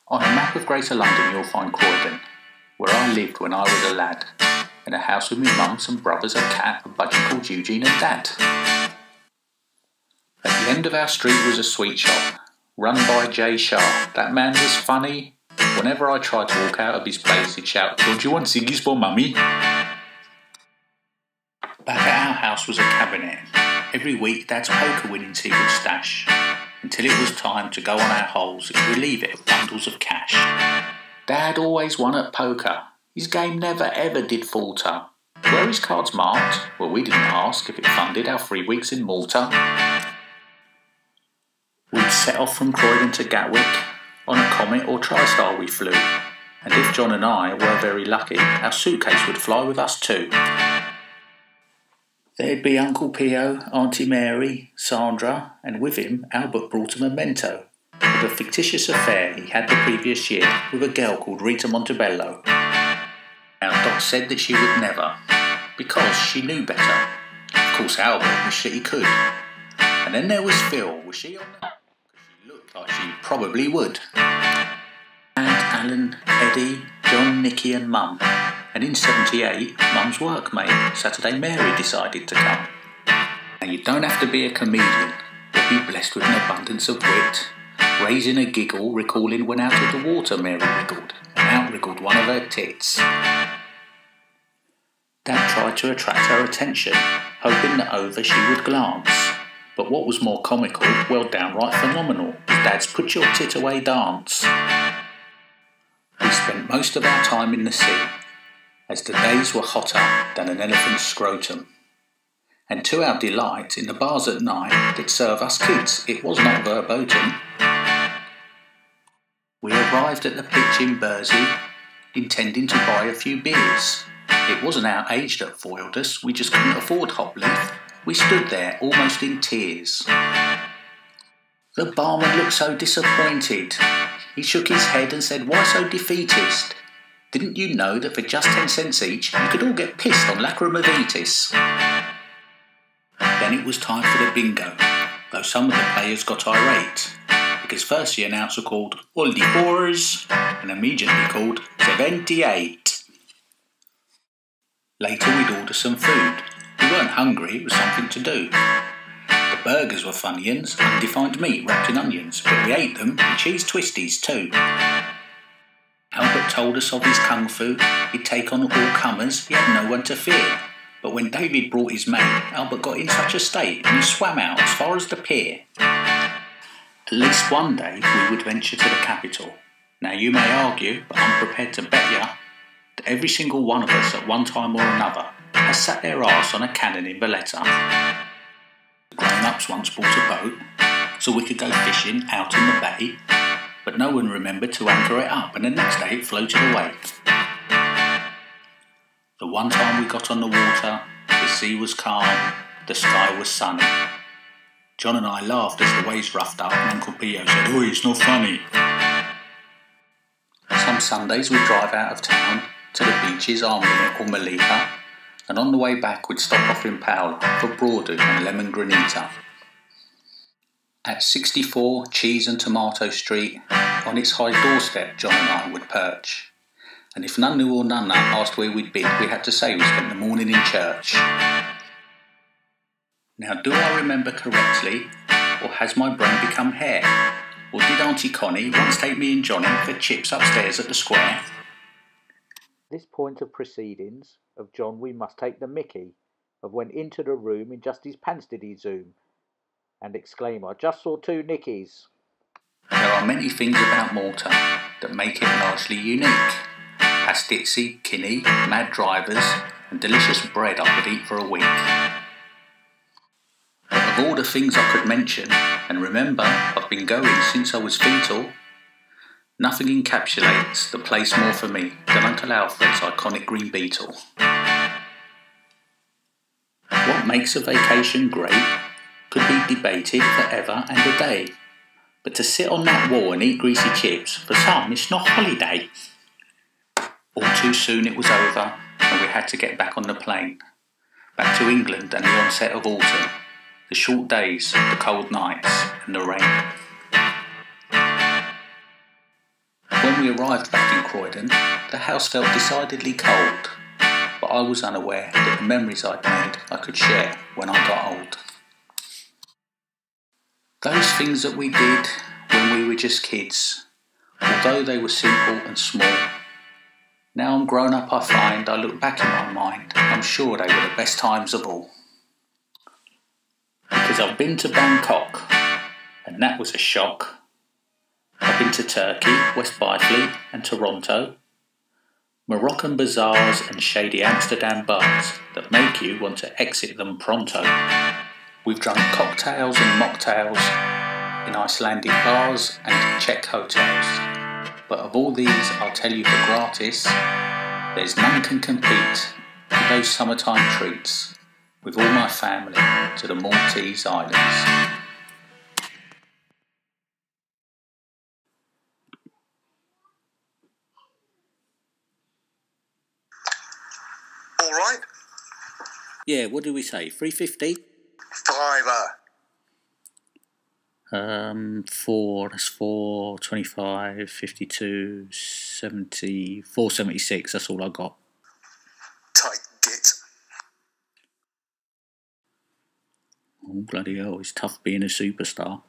On a map of Greater London you'll find Croydon, where I lived when I was a lad, in a house with my mum, some brothers, a cat, a budgie called Eugene and Dad. At the end of our street was a sweet shop, run by J. Sharp. That man was funny. Whenever I tried to walk out of his place, he'd shout, "Don't you want ciggies for mummy?" Back at our house was a cabinet. Every week Dad's poker winnings he would stash, until it was time to go on our holes and relieve it of bundles of cash. Dad always won at poker. His game never ever did falter. Were his cards marked? Well, we didn't ask if it funded our 3 weeks in Malta. We'd set off from Croydon to Gatwick. On a Comet or TriStar we flew, and if John and I were very lucky, our suitcase would fly with us too. There'd be Uncle Pio, Auntie Mary, Sandra, and with him Albert brought a memento of a fictitious affair he had the previous year with a girl called Rita Montebello. Now Dot said that she would never, because she knew better. Of course Albert wished that he could. And then there was Phil. Was she on that? She looked like she probably would. And Alan, Eddie, John, Nicky and Mum. And in '78, Mum's workmate, Saturday Mary, decided to come. Now you don't have to be a comedian or be blessed with an abundance of wit. Raising a giggle, recalling when out of the water Mary wriggled, and out wriggled one of her tits. Dad tried to attract her attention, hoping that over she would glance. But what was more comical, well downright phenomenal, was Dad's put your tit away dance. We spent most of our time in the sea, as the days were hotter than an elephant's scrotum. And to our delight, in the bars at night, they'd serve us kids. It was not verboten. We arrived at the pitch in Bursey, intending to buy a few beers. It wasn't our age that foiled us, we just couldn't afford hop leaf. We stood there, almost in tears. The barman looked so disappointed. He shook his head and said, "Why so defeatist? Didn't you know that for just 10 cents each, you could all get pissed on lacrima vitis?" Then it was time for the bingo, though some of the players got irate, because first the announcer called "All the fours," and immediately called 78. Later we'd order some food. We weren't hungry, it was something to do. The burgers were Funyuns, undefined meat wrapped in onions, but we ate them and cheese twisties too. Albert told us of his kung fu. He'd take on all comers, he had no one to fear. But when David brought his mate, Albert got in such a state and he swam out as far as the pier. At least one day we would venture to the capital. Now you may argue, but I'm prepared to bet you that every single one of us at one time or another has sat their arse on a cannon in Valletta. The grown-ups once bought a boat so we could go fishing out in the bay, but no one remembered to anchor it up and the next day it floated away. The one time we got on the water, the sea was calm, the sky was sunny. John and I laughed as the waves roughed up and Uncle Pio said, "Oh, it's not funny." Some Sundays we'd drive out of town to the beaches, Armenia or Malika, and on the way back we'd stop off in Paola for Broadu and lemon granita. At 64 Cheese and Tomato Street, on its high doorstep, John and I would perch. And if none knew or none asked where we'd been, we had to say we spent the morning in church. Now, do I remember correctly, or has my brain become hair? Or did Auntie Connie once take me and Johnny for chips upstairs at the square? This point of proceedings of John we must take the mickey of went into the room in just his pants did he zoom and exclaim, "I just saw 2 Nickies." There are many things about Malta that make it largely unique. Pastizzi, kinney, mad drivers and delicious bread I could eat for a week. But of all the things I could mention, and remember I've been going since I was fetal, nothing encapsulates the place more for me than Uncle Alfred's iconic green beetle. What makes a vacation great could be debated forever and a day, but to sit on that wall and eat greasy chips, for some it's not holiday. All too soon it was over and we had to get back on the plane, back to England and the onset of autumn, the short days, the cold nights and the rain. When we arrived back in Croydon, the house felt decidedly cold, but I was unaware that the memories I'd made I could share when I got old. Those things that we did when we were just kids, although they were simple and small, now I'm grown up I find I look back in my mind, I'm sure they were the best times of all. Because I've been to Bangkok, and that was a shock. I've been to Turkey, West Byfleet and Toronto, Moroccan bazaars and shady Amsterdam bars that make you want to exit them pronto. We've drunk cocktails and mocktails in Icelandic bars and Czech hotels. But of all these, I'll tell you for gratis, there's none can compete with those summertime treats with all my family to the Maltese Islands. All right. Yeah, what do we say? 350? Fiver. 4, that's 4, 25, 52, 70, 476, that's all I got. Tight git. Oh, bloody hell, it's tough being a superstar.